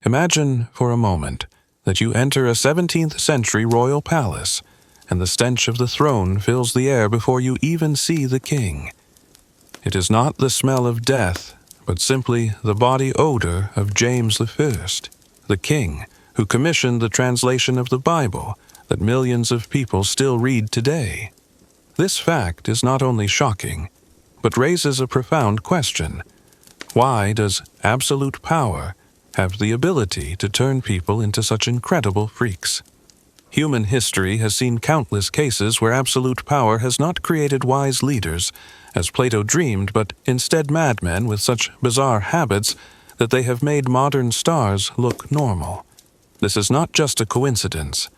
Imagine for a moment that you enter a 17th century royal palace, and the stench of the throne fills the air before you even see the king. It is not the smell of death, but simply the body odor of James I, the king who commissioned the translation of the Bible that millions of people still read today. This fact is not only shocking, but raises a profound question. Why does absolute power have the ability to turn people into such incredible freaks? Human history has seen countless cases where absolute power has not created wise leaders, as Plato dreamed, but instead madmen with such bizarre habits that they have made modern stars look normal. This is not just a coincidence,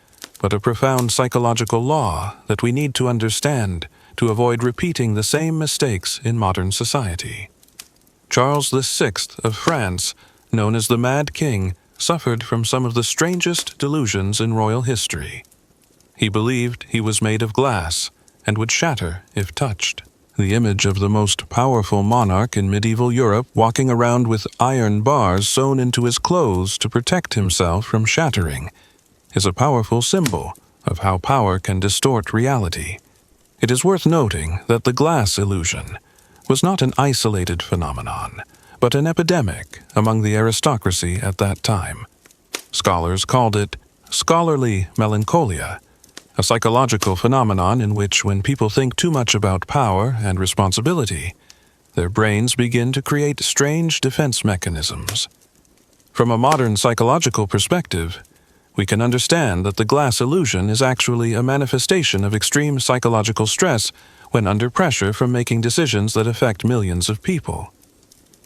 but a profound psychological law that we need to understand to avoid repeating the same mistakes in modern society. Charles VI of France, known as the Mad King, suffered from some of the strangest delusions in royal history. He believed he was made of glass and would shatter if touched. The image of the most powerful monarch in medieval Europe walking around with iron bars sewn into his clothes to protect himself from shattering is a powerful symbol of how power can distort reality. It is worth noting that the glass illusion was not an isolated phenomenon, but an epidemic among the aristocracy at that time. Scholars called it scholarly melancholia, a psychological phenomenon in which when people think too much about power and responsibility, their brains begin to create strange defense mechanisms. From a modern psychological perspective, we can understand that the glass illusion is actually a manifestation of extreme psychological stress when under pressure from making decisions that affect millions of people.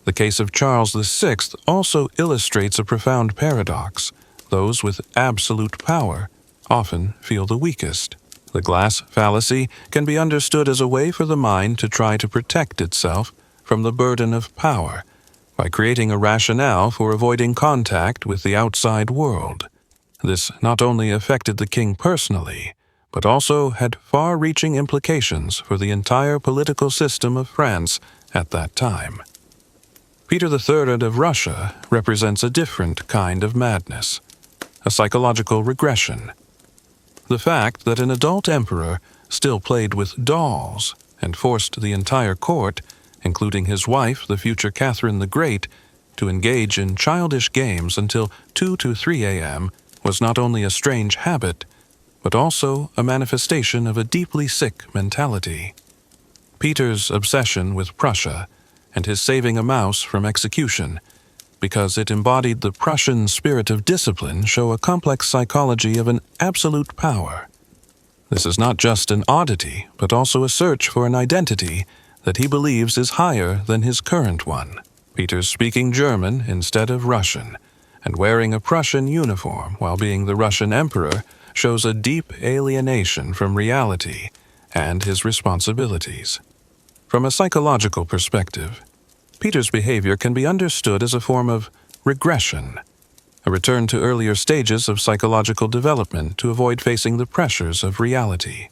The case of Charles VI also illustrates a profound paradox. Those with absolute power often feel the weakest. The glass fallacy can be understood as a way for the mind to try to protect itself from the burden of power by creating a rationale for avoiding contact with the outside world. This not only affected the king personally, but also had far-reaching implications for the entire political system of France at that time. Peter III of Russia represents a different kind of madness, a psychological regression. The fact that an adult emperor still played with dolls and forced the entire court, including his wife, the future Catherine the Great, to engage in childish games until 2 to 3 a.m. was not only a strange habit, but also a manifestation of a deeply sick mentality. Peter's obsession with Prussia and his saving a mouse from execution, because it embodied the Prussian spirit of discipline, show a complex psychology of an absolute power. This is not just an oddity, but also a search for an identity that he believes is higher than his current one. Peter's speaking German instead of Russian, and wearing a Prussian uniform while being the Russian emperor shows a deep alienation from reality and his responsibilities. From a psychological perspective, Peter's behavior can be understood as a form of regression, a return to earlier stages of psychological development to avoid facing the pressures of reality.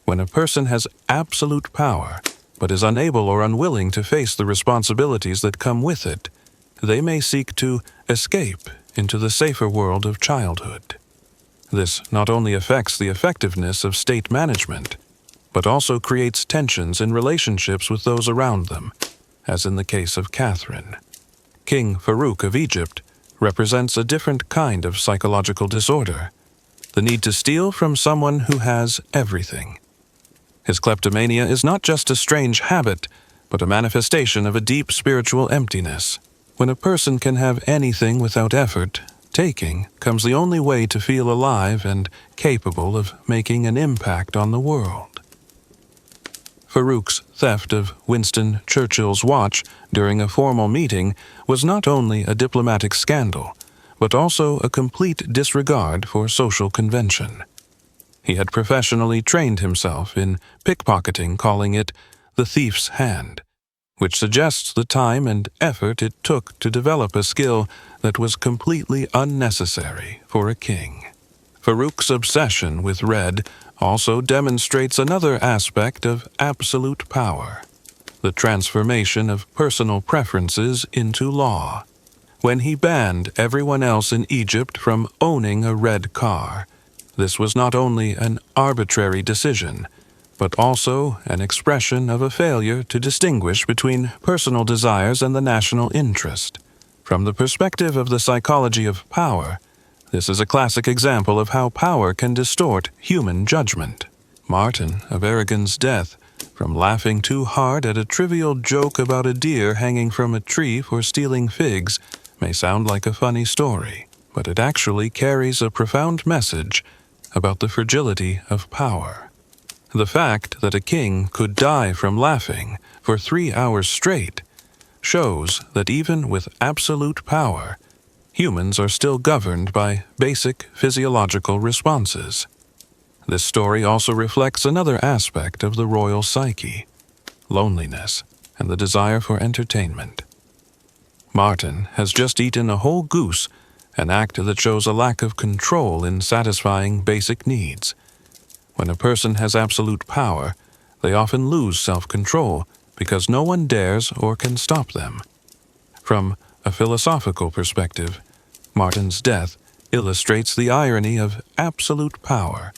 When a person has absolute power, but is unable or unwilling to face the responsibilities that come with it, they may seek to escape into the safer world of childhood. This not only affects the effectiveness of state management, but also creates tensions in relationships with those around them, as in the case of Catherine. King Farouk of Egypt represents a different kind of psychological disorder, the need to steal from someone who has everything. His kleptomania is not just a strange habit, but a manifestation of a deep spiritual emptiness. When a person can have anything without effort, taking comes the only way to feel alive and capable of making an impact on the world. Farouk's theft of Winston Churchill's watch during a formal meeting was not only a diplomatic scandal, but also a complete disregard for social convention. He had professionally trained himself in pickpocketing, calling it the thief's hand, which suggests the time and effort it took to develop a skill that was completely unnecessary for a king. Farouk's obsession with red also demonstrates another aspect of absolute power, the transformation of personal preferences into law. when he banned everyone else in Egypt from owning a red car. This was not only an arbitrary decision, but also an expression of a failure to distinguish between personal desires and the national interest. From the perspective of the psychology of power, this is a classic example of how power can distort human judgment. Martin of Aragon's death, from laughing too hard at a trivial joke about a deer hanging from a tree for stealing figs, may sound like a funny story, but it actually carries a profound message about the fragility of power. The fact that a king could die from laughing for 3 hours straight shows that even with absolute power, humans are still governed by basic physiological responses. This story also reflects another aspect of the royal psyche: loneliness and the desire for entertainment. Martin has just eaten a whole goose, an act that shows a lack of control in satisfying basic needs. When a person has absolute power, they often lose self-control because no one dares or can stop them. From a philosophical perspective, Martin's death illustrates the irony of absolute power.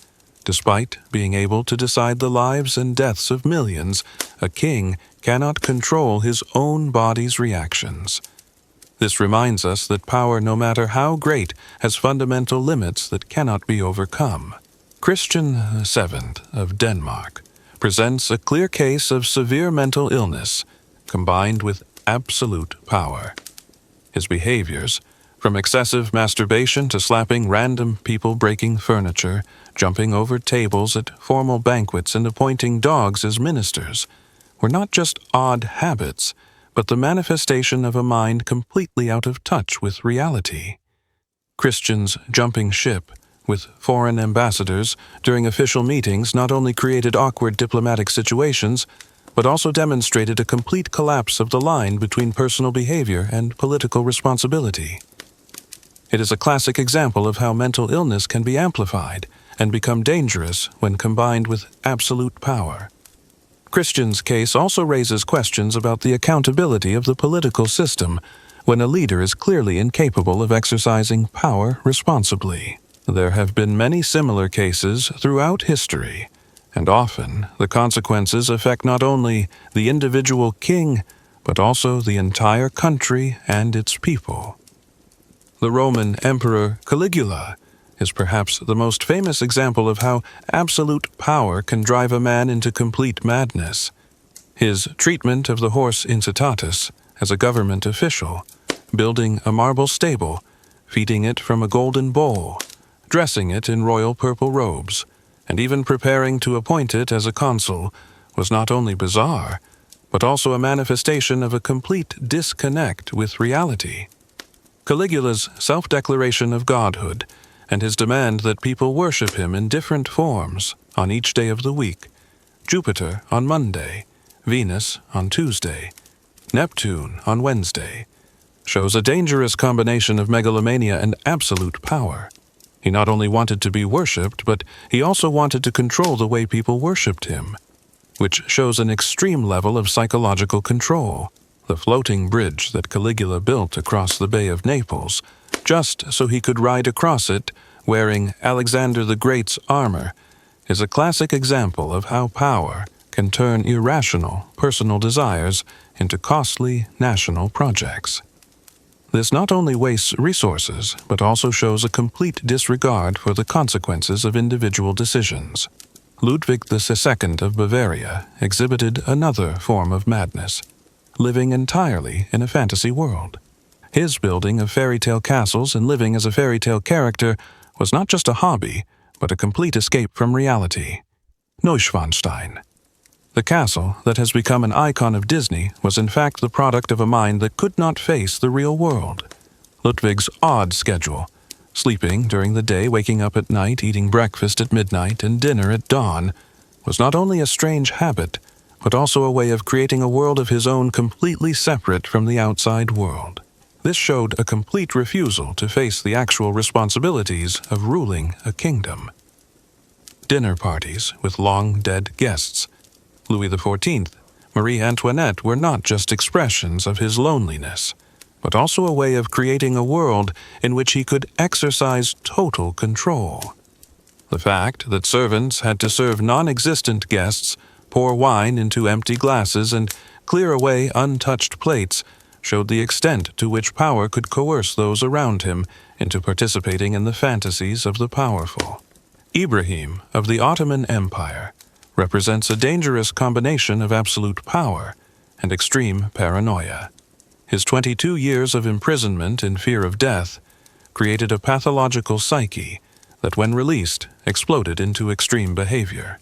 Despite being able to decide the lives and deaths of millions, a king cannot control his own body's reactions. This reminds us that power, no matter how great, has fundamental limits that cannot be overcome. Christian VII of Denmark presents a clear case of severe mental illness combined with absolute power. His behaviors, from excessive masturbation to slapping random people, breaking furniture, jumping over tables at formal banquets, and appointing dogs as ministers, were not just odd habits, but the manifestation of a mind completely out of touch with reality. Christian's jumping ship with foreign ambassadors during official meetings not only created awkward diplomatic situations, but also demonstrated a complete collapse of the line between personal behavior and political responsibility. It is a classic example of how mental illness can be amplified and become dangerous when combined with absolute power. Christian's case also raises questions about the accountability of the political system when a leader is clearly incapable of exercising power responsibly. There have been many similar cases throughout history, and often the consequences affect not only the individual king, but also the entire country and its people. The Roman Emperor Caligula is perhaps the most famous example of how absolute power can drive a man into complete madness. His treatment of the horse Incitatus as a government official, building a marble stable, feeding it from a golden bowl, dressing it in royal purple robes, and even preparing to appoint it as a consul, was not only bizarre, but also a manifestation of a complete disconnect with reality. Caligula's self-declaration of godhood and his demand that people worship him in different forms on each day of the week: Jupiter on Monday, Venus on Tuesday, Neptune on Wednesday, shows a dangerous combination of megalomania and absolute power. He not only wanted to be worshipped, but he also wanted to control the way people worshipped him, which shows an extreme level of psychological control. The floating bridge that Caligula built across the Bay of Naples, just so he could ride across it wearing Alexander the Great's armor, is a classic example of how power can turn irrational personal desires into costly national projects. This not only wastes resources, but also shows a complete disregard for the consequences of individual decisions. Ludwig II of Bavaria exhibited another form of madness, living entirely in a fantasy world. His building of fairy tale castles and living as a fairy tale character was not just a hobby, but a complete escape from reality. Neuschwanstein. The castle that has become an icon of Disney was in fact the product of a mind that could not face the real world. Ludwig's odd schedule, sleeping during the day, waking up at night, eating breakfast at midnight, and dinner at dawn, was not only a strange habit, but also a way of creating a world of his own completely separate from the outside world. This showed a complete refusal to face the actual responsibilities of ruling a kingdom. Dinner parties with long-dead guests. Louis XIV, Marie Antoinette were not just expressions of his loneliness. but also a way of creating a world in which he could exercise total control. The fact that servants had to serve non-existent guests, pour wine into empty glasses, and clear away untouched plates showed the extent to which power could coerce those around him into participating in the fantasies of the powerful. Ibrahim of the Ottoman Empire represents a dangerous combination of absolute power and extreme paranoia. His 22 years of imprisonment in fear of death created a pathological psyche that, when released, exploded into extreme behavior.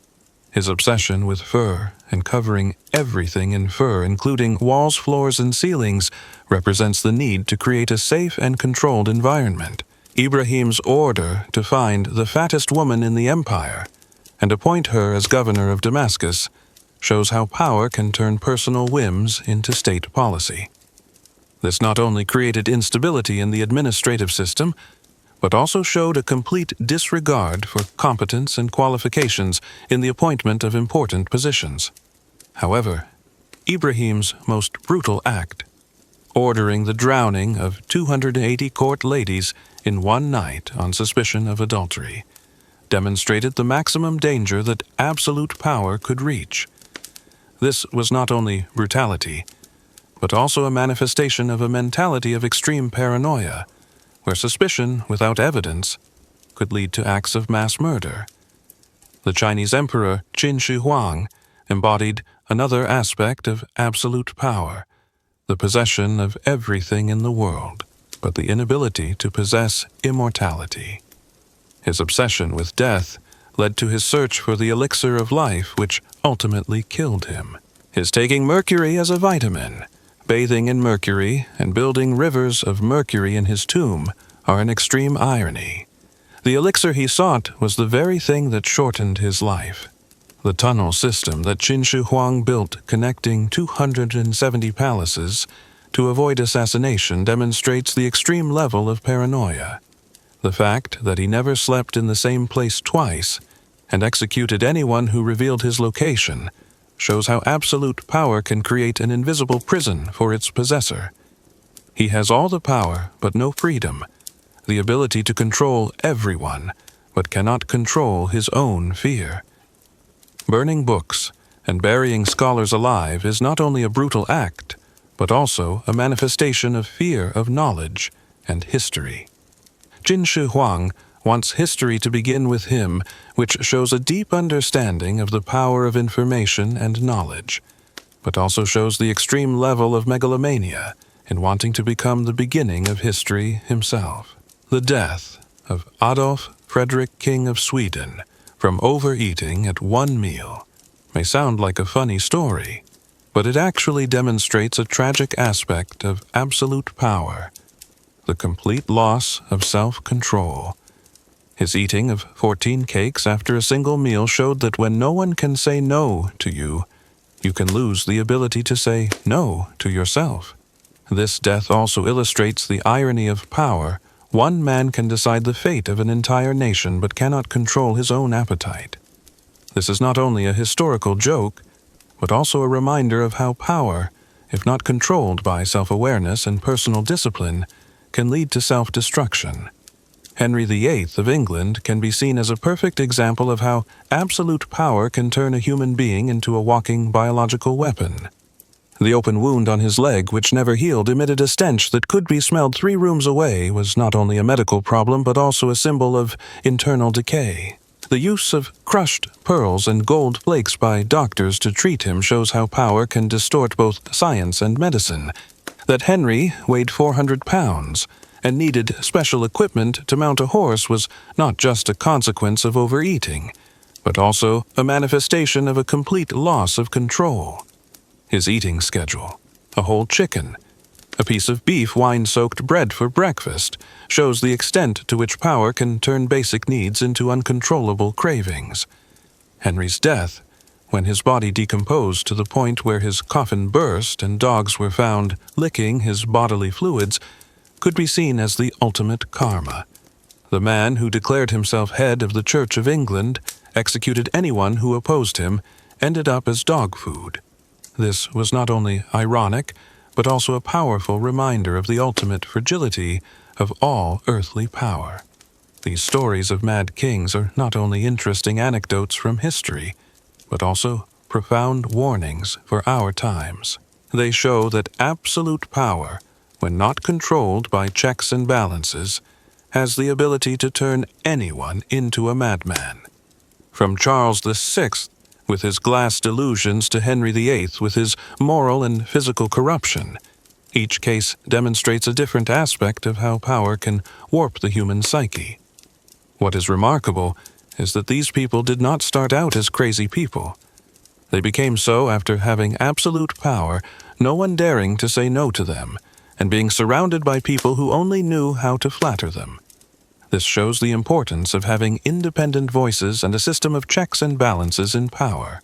His obsession with fur and covering everything in fur, including walls, floors, and ceilings, represents the need to create a safe and controlled environment. Ibrahim's order to find the fattest woman in the empire and appoint her as governor of Damascus shows how power can turn personal whims into state policy. This not only created instability in the administrative system, but also showed a complete disregard for competence and qualifications in the appointment of important positions. However, Ibrahim's most brutal act, ordering the drowning of 280 court ladies in one night on suspicion of adultery, demonstrated the maximum danger that absolute power could reach. This was not only brutality, but also a manifestation of a mentality of extreme paranoia, where suspicion without evidence could lead to acts of mass murder. The Chinese Emperor Qin Shi Huang embodied another aspect of absolute power, the possession of everything in the world, but the inability to possess immortality. His obsession with death led to his search for the elixir of life, which ultimately killed him. His taking mercury as a vitamin, bathing in mercury, and building rivers of mercury in his tomb are an extreme irony. The elixir he sought was the very thing that shortened his life. The tunnel system that Qin Shi Huang built connecting 270 palaces to avoid assassination demonstrates the extreme level of paranoia. The fact that he never slept in the same place twice and executed anyone who revealed his location shows how absolute power can create an invisible prison for its possessor. He has all the power but no freedom, the ability to control everyone, but cannot control his own fear. Burning books and burying scholars alive is not only a brutal act, but also a manifestation of fear of knowledge and history. Qin Shi Huang wants history to begin with him, which shows a deep understanding of the power of information and knowledge, but also shows the extreme level of megalomania in wanting to become the beginning of history himself. The death of Adolf Frederick, King of Sweden, from overeating at one meal may sound like a funny story, but it actually demonstrates a tragic aspect of absolute power, the complete loss of self-control. His eating of 14 cakes after a single meal showed that when no one can say no to you, you can lose the ability to say no to yourself. This death also illustrates the irony of power. One man can decide the fate of an entire nation but cannot control his own appetite. This is not only a historical joke, but also a reminder of how power, if not controlled by self-awareness and personal discipline, can lead to self-destruction. Henry VIII of England can be seen as a perfect example of how absolute power can turn a human being into a walking biological weapon. The open wound on his leg, which never healed, emitted a stench that could be smelled 3 rooms away, was not only a medical problem but also a symbol of internal decay. The use of crushed pearls and gold flakes by doctors to treat him shows how power can distort both science and medicine. That Henry weighed 400 pounds and needed special equipment to mount a horse was not just a consequence of overeating, but also a manifestation of a complete loss of control. His eating schedule, a whole chicken, a piece of beef wine-soaked bread for breakfast, shows the extent to which power can turn basic needs into uncontrollable cravings. Henry's death, when his body decomposed to the point where his coffin burst and dogs were found licking his bodily fluids, could be seen as the ultimate karma. The man who declared himself head of the Church of England, executed anyone who opposed him, ended up as dog food. This was not only ironic, but also a powerful reminder of the ultimate fragility of all earthly power. These stories of mad kings are not only interesting anecdotes from history, but also profound warnings for our times. They show that absolute power, when not controlled by checks and balances, has the ability to turn anyone into a madman. From Charles VI, with his glass delusions, to Henry VIII, with his moral and physical corruption, each case demonstrates a different aspect of how power can warp the human psyche. What is remarkable is that these people did not start out as crazy people. They became so after having absolute power, no one daring to say no to them, and being surrounded by people who only knew how to flatter them. This shows the importance of having independent voices and a system of checks and balances in power.